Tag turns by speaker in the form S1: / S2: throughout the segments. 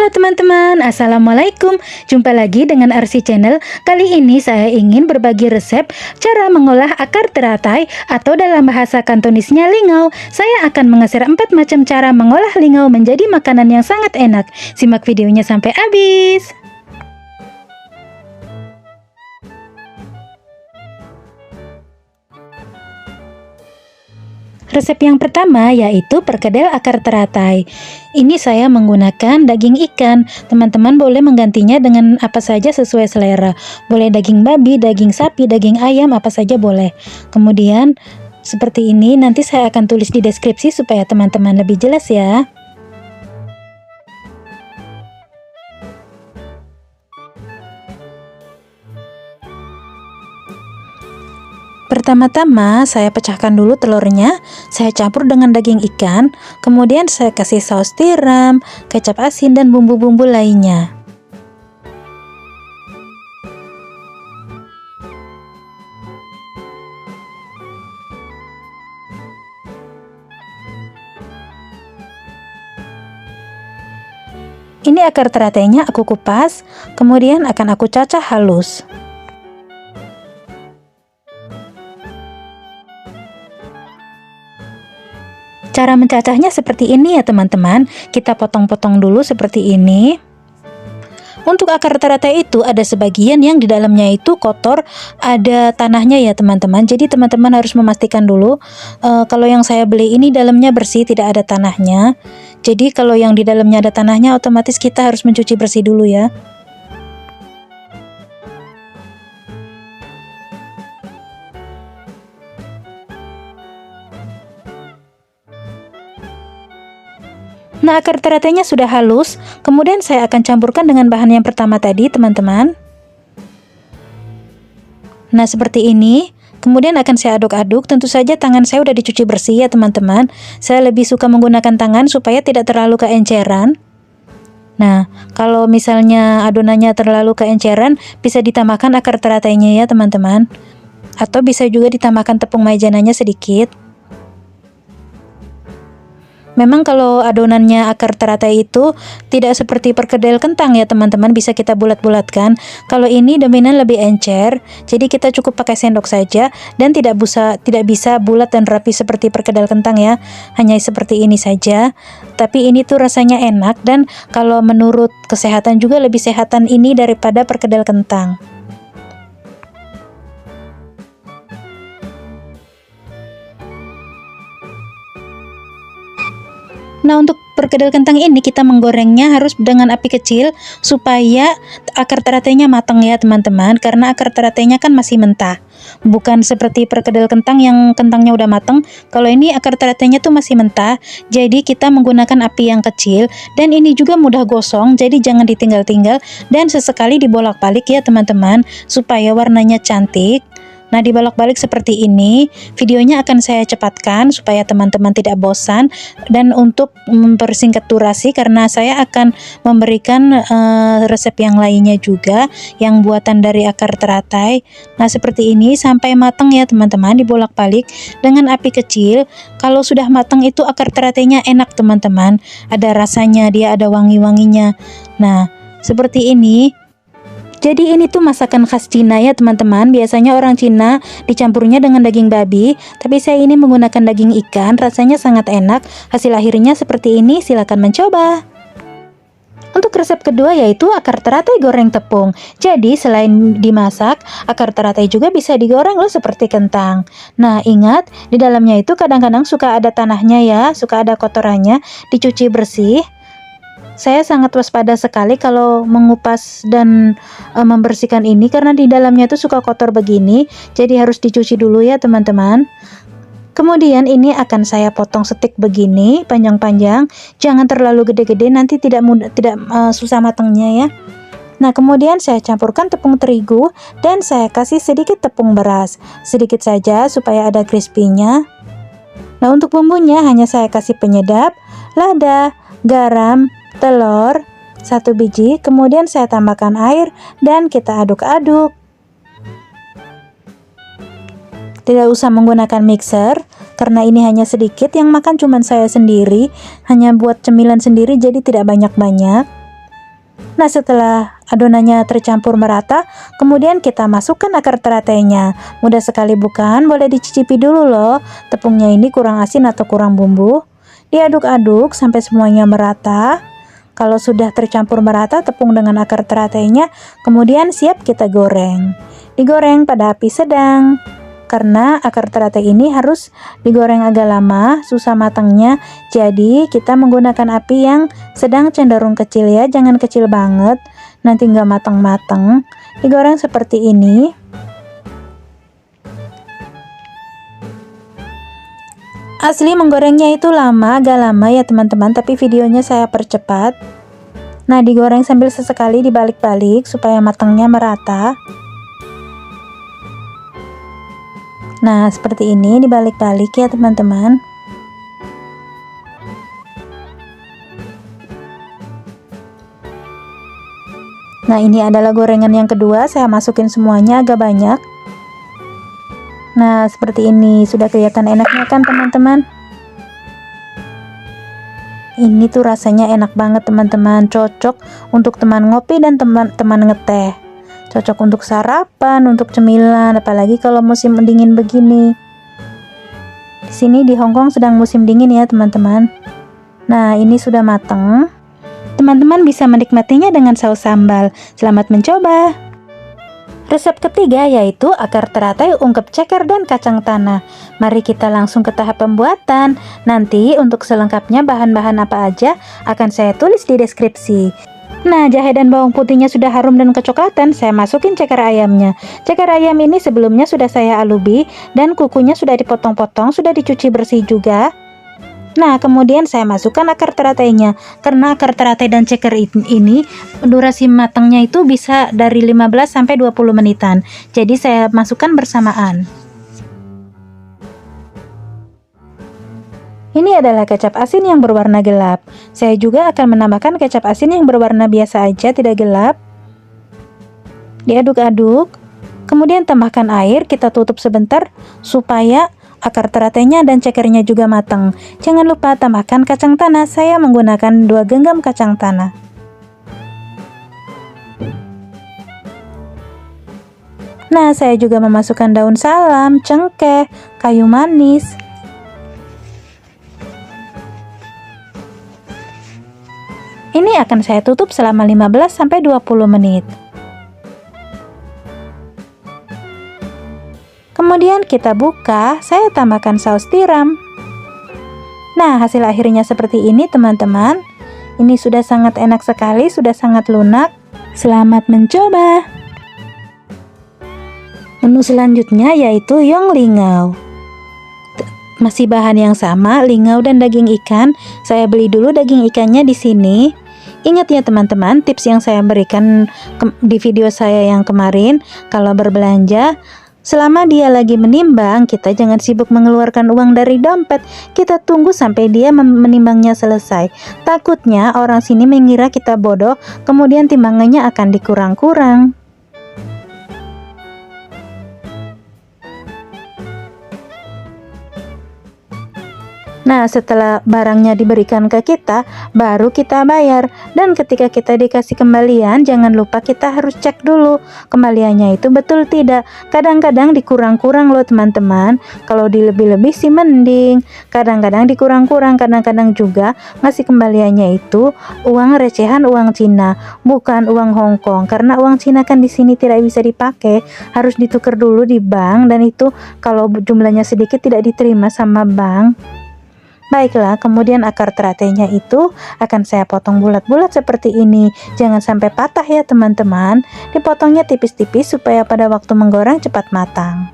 S1: Halo teman-teman, Assalamualaikum. Jumpa lagi dengan Arsi Channel. Kali ini saya ingin berbagi resep cara mengolah akar teratai atau dalam bahasa kantonisnya lingau. Saya akan mengasih 4 macam cara mengolah lingau menjadi makanan yang sangat enak. Simak videonya sampai habis. Resep yang pertama yaitu perkedel akar teratai. Ini saya menggunakan daging ikan. Teman-teman boleh menggantinya dengan apa saja sesuai selera. Boleh daging babi, daging sapi, daging ayam, apa saja boleh. Kemudian seperti ini, nanti saya akan tulis di deskripsi supaya teman-teman lebih jelas ya. Pertama-tama saya pecahkan dulu telurnya, saya campur dengan daging ikan, kemudian saya kasih saus tiram, kecap asin, dan bumbu-bumbu lainnya. Ini akar teratainya aku kupas, kemudian akan aku cacah halus. Cara mencacahnya seperti ini ya teman-teman. Kita potong-potong dulu seperti ini. Untuk akar teratai itu ada sebagian yang di dalamnya itu kotor, ada tanahnya ya teman-teman. Jadi teman-teman harus memastikan dulu kalau yang saya beli ini dalamnya bersih, tidak ada tanahnya. Jadi kalau yang di dalamnya ada tanahnya, otomatis kita harus mencuci bersih dulu ya. Nah, akar teratainya sudah halus, kemudian saya akan campurkan dengan bahan yang pertama tadi, teman-teman. Nah, seperti ini. Kemudian akan saya aduk-aduk. Tentu saja tangan saya udah dicuci bersih ya, teman-teman. Saya lebih suka menggunakan tangan supaya tidak terlalu keenceran. Nah, kalau misalnya adonannya terlalu keenceran, bisa ditambahkan akar teratainya ya, teman-teman. Atau bisa juga ditambahkan tepung maijananya sedikit. Memang kalau adonannya akar teratai itu tidak seperti perkedel kentang ya teman-teman, bisa kita bulat-bulatkan. Kalau ini dominan lebih encer, jadi kita cukup pakai sendok saja dan tidak bisa bulat dan rapi seperti perkedel kentang ya. Hanya seperti ini saja. Tapi ini tuh rasanya enak, dan kalau menurut kesehatan juga lebih sehatan ini daripada perkedel kentang. Nah, untuk perkedel kentang ini kita menggorengnya harus dengan api kecil supaya akar teratainya matang ya teman-teman, karena akar teratainya kan masih mentah. Bukan seperti perkedel kentang yang kentangnya udah matang. Kalau ini akar teratainya tuh masih mentah, jadi kita menggunakan api yang kecil, dan ini juga mudah gosong, jadi jangan ditinggal-tinggal dan sesekali dibolak-balik ya teman-teman supaya warnanya cantik. Nah, dibolak-balik seperti ini. Videonya akan saya cepatkan supaya teman-teman tidak bosan, dan untuk mempersingkat durasi karena saya akan memberikan resep yang lainnya juga yang buatan dari akar teratai. Nah, seperti ini sampai matang ya teman-teman, dibolak-balik dengan api kecil. Kalau sudah matang itu akar teratainya enak teman-teman, ada rasanya, dia ada wangi-wanginya. Nah, seperti ini. Jadi ini tuh masakan khas Cina ya teman-teman. Biasanya orang Cina dicampurnya dengan daging babi, tapi saya ini menggunakan daging ikan. Rasanya sangat enak. Hasil akhirnya seperti ini, silakan mencoba. Untuk resep kedua yaitu akar teratai goreng tepung. Jadi selain dimasak, akar teratai juga bisa digoreng loh seperti kentang. Nah, ingat, di dalamnya itu kadang-kadang suka ada tanahnya ya, suka ada kotorannya, dicuci bersih. Saya sangat waspada sekali kalau mengupas dan membersihkan ini, karena di dalamnya itu suka kotor begini, jadi harus dicuci dulu ya teman-teman. Kemudian ini akan saya potong stik begini, panjang-panjang, jangan terlalu gede-gede, nanti tidak susah matangnya ya. Nah, kemudian saya campurkan tepung terigu dan saya kasih sedikit tepung beras, sedikit saja supaya ada crispy-nya. Nah, untuk bumbunya hanya saya kasih penyedap, lada, garam, telur 1 biji, kemudian saya tambahkan air dan kita aduk-aduk. Tidak usah menggunakan mixer karena ini hanya sedikit, yang makan cuma saya sendiri, hanya buat cemilan sendiri, jadi tidak banyak-banyak. Nah, setelah adonannya tercampur merata, kemudian kita masukkan akar teratainya. Mudah sekali bukan? Boleh dicicipi dulu loh. Tepungnya ini kurang asin atau kurang bumbu. Diaduk-aduk sampai semuanya merata. Kalau sudah tercampur merata tepung dengan akar teratainya, kemudian siap kita goreng. Digoreng pada api sedang. Karena akar teratai ini harus digoreng agak lama, susah matangnya. Jadi kita menggunakan api yang sedang cenderung kecil ya, jangan kecil banget, nanti nggak matang-matang. Digoreng seperti ini. Asli menggorengnya itu lama, agak lama ya teman-teman, tapi videonya saya percepat. Nah, digoreng sambil sesekali dibalik-balik supaya matangnya merata. Nah, seperti ini dibalik-balik ya teman-teman. Nah, ini adalah gorengan yang kedua, saya masukin semuanya agak banyak. Nah, seperti ini sudah kelihatan enaknya kan teman-teman? Ini tuh rasanya enak banget teman-teman, cocok untuk teman ngopi dan teman ngeteh. Cocok untuk sarapan, untuk cemilan, apalagi kalau musim dingin begini. Di sini di Hong Kong sedang musim dingin ya teman-teman. Nah, ini sudah matang. Teman-teman bisa menikmatinya dengan saus sambal. Selamat mencoba. Resep ketiga yaitu akar teratai, ungkep ceker, dan kacang tanah. Mari kita langsung ke tahap pembuatan. Nanti untuk selengkapnya bahan-bahan apa aja akan saya tulis di deskripsi. Nah, jahe dan bawang putihnya sudah harum dan kecoklatan, saya masukin ceker ayamnya. Ceker ayam ini sebelumnya sudah saya alubi dan kukunya sudah dipotong-potong, sudah dicuci bersih juga. Nah, kemudian saya masukkan akar teratainya. Karena akar teratai dan ceker ini durasi matangnya itu bisa dari 15 sampai 20 menitan. Jadi saya masukkan bersamaan. Ini adalah kecap asin yang berwarna gelap. Saya juga akan menambahkan kecap asin yang berwarna biasa aja, tidak gelap. Diaduk-aduk. Kemudian tambahkan air, kita tutup sebentar supaya akar teratainya dan cekernya juga matang. Jangan lupa tambahkan kacang tanah. Saya menggunakan 2 genggam kacang tanah. Nah, saya juga memasukkan daun salam, cengkeh, kayu manis. Ini akan saya tutup selama 15 sampai 20 menit. Kemudian kita buka, saya tambahkan saus tiram. Nah, hasil akhirnya seperti ini teman-teman. Ini sudah sangat enak sekali, sudah sangat lunak. Selamat mencoba. Menu selanjutnya yaitu yong lingau. Masih bahan yang sama, lingau dan daging ikan. Saya beli dulu daging ikannya di sini. Ingat ya teman-teman, tips yang saya berikan di video saya yang kemarin, kalau berbelanja, selama dia lagi menimbang, kita jangan sibuk mengeluarkan uang dari dompet. Kita tunggu sampai dia menimbangnya selesai. Takutnya orang sini mengira kita bodoh, kemudian timbangannya akan dikurang-kurang. Nah, setelah barangnya diberikan ke kita, baru kita bayar. Dan ketika kita dikasih kembalian, jangan lupa kita harus cek dulu kembaliannya itu betul tidak. Kadang-kadang dikurang-kurang loh teman-teman. Kalau dilebih-lebih sih mending. Kadang-kadang dikurang-kurang, kadang-kadang juga ngasih kembaliannya itu uang recehan, uang Cina, bukan uang Hong Kong. Karena uang Cina kan di sini tidak bisa dipakai, harus ditukar dulu di bank, dan itu kalau jumlahnya sedikit tidak diterima sama bank. Baiklah, kemudian akar teratainya itu akan saya potong bulat-bulat seperti ini. Jangan sampai patah ya teman-teman. Dipotongnya tipis-tipis supaya pada waktu menggoreng cepat matang.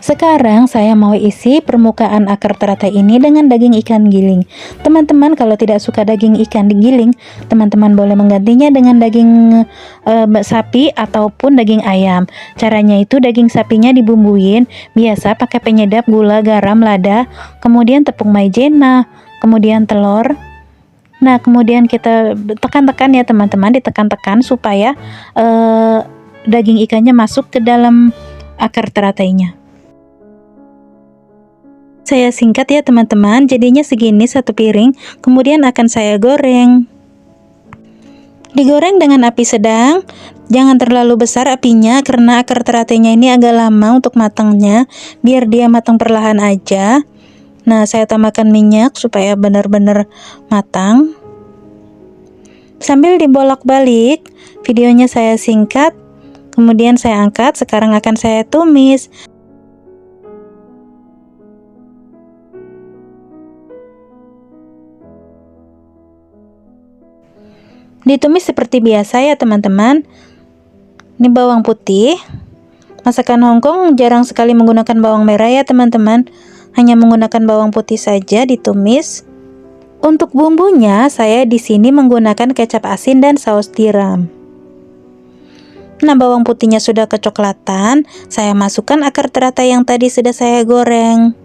S1: Sekarang saya mau isi permukaan akar teratai ini dengan daging ikan giling. Teman-teman kalau tidak suka daging ikan digiling, teman-teman boleh menggantinya dengan daging sapi ataupun daging ayam. Caranya itu daging sapinya dibumbuin, biasa pakai penyedap, gula, garam, lada, kemudian tepung maizena, kemudian telur. Nah, kemudian kita tekan-tekan ya teman-teman, ditekan-tekan supaya daging ikannya masuk ke dalam akar teratainya. Saya singkat ya teman-teman, jadinya segini satu piring, kemudian akan saya goreng. Digoreng dengan api sedang, jangan terlalu besar apinya karena akar teratenya ini agak lama untuk matangnya, biar dia matang perlahan aja. Nah, saya tambahkan minyak supaya benar-benar matang. Sambil dibolak-balik, videonya saya singkat, kemudian saya angkat, sekarang akan saya tumis. Ditumis seperti biasa ya teman-teman. Ini bawang putih. Masakan Hongkong jarang sekali menggunakan bawang merah ya teman-teman. Hanya menggunakan bawang putih saja ditumis. Untuk bumbunya saya di sini menggunakan kecap asin dan saus tiram. Nah, bawang putihnya sudah kecoklatan, saya masukkan akar teratai yang tadi sudah saya goreng.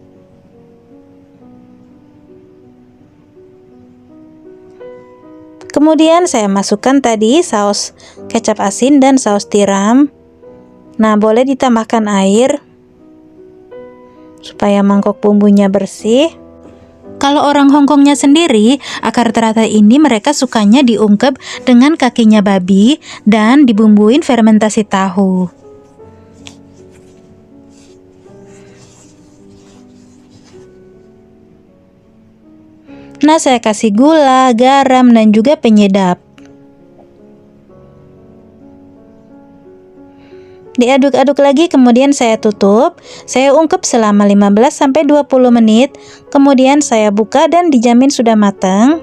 S1: Kemudian saya masukkan tadi saus kecap asin dan saus tiram. Nah, boleh ditambahkan air supaya mangkok bumbunya bersih. Kalau orang Hongkongnya sendiri, akar teratai ini mereka sukanya diungkep dengan kakinya babi dan dibumbuin fermentasi tahu. Nah, saya kasih gula, garam, dan juga penyedap. Diaduk-aduk lagi, kemudian saya tutup. Saya ungkep selama 15-20 menit. Kemudian saya buka dan dijamin sudah matang.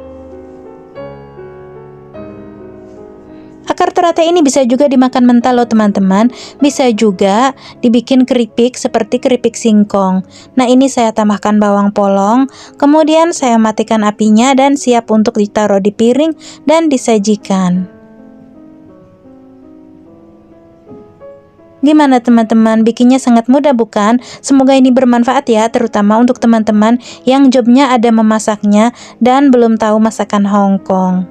S1: Akar teratai ini bisa juga dimakan mentah loh teman-teman. Bisa juga dibikin keripik seperti keripik singkong. Nah, ini saya tambahkan bawang polong. Kemudian saya matikan apinya dan siap untuk ditaruh di piring dan disajikan. Gimana teman-teman, bikinnya sangat mudah bukan? Semoga ini bermanfaat ya, terutama untuk teman-teman yang jobnya ada memasaknya dan belum tahu masakan Hongkong.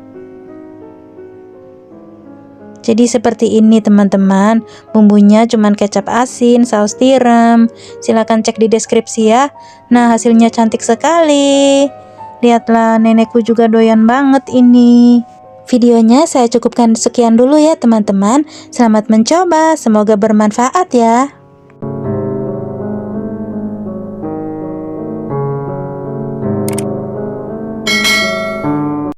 S1: Jadi seperti ini teman-teman, bumbunya cuman kecap asin, saus tiram. Silahkan cek di deskripsi ya. Nah, hasilnya cantik sekali. Lihatlah, nenekku juga doyan banget ini. Videonya saya cukupkan sekian dulu ya teman-teman. Selamat mencoba, semoga bermanfaat ya.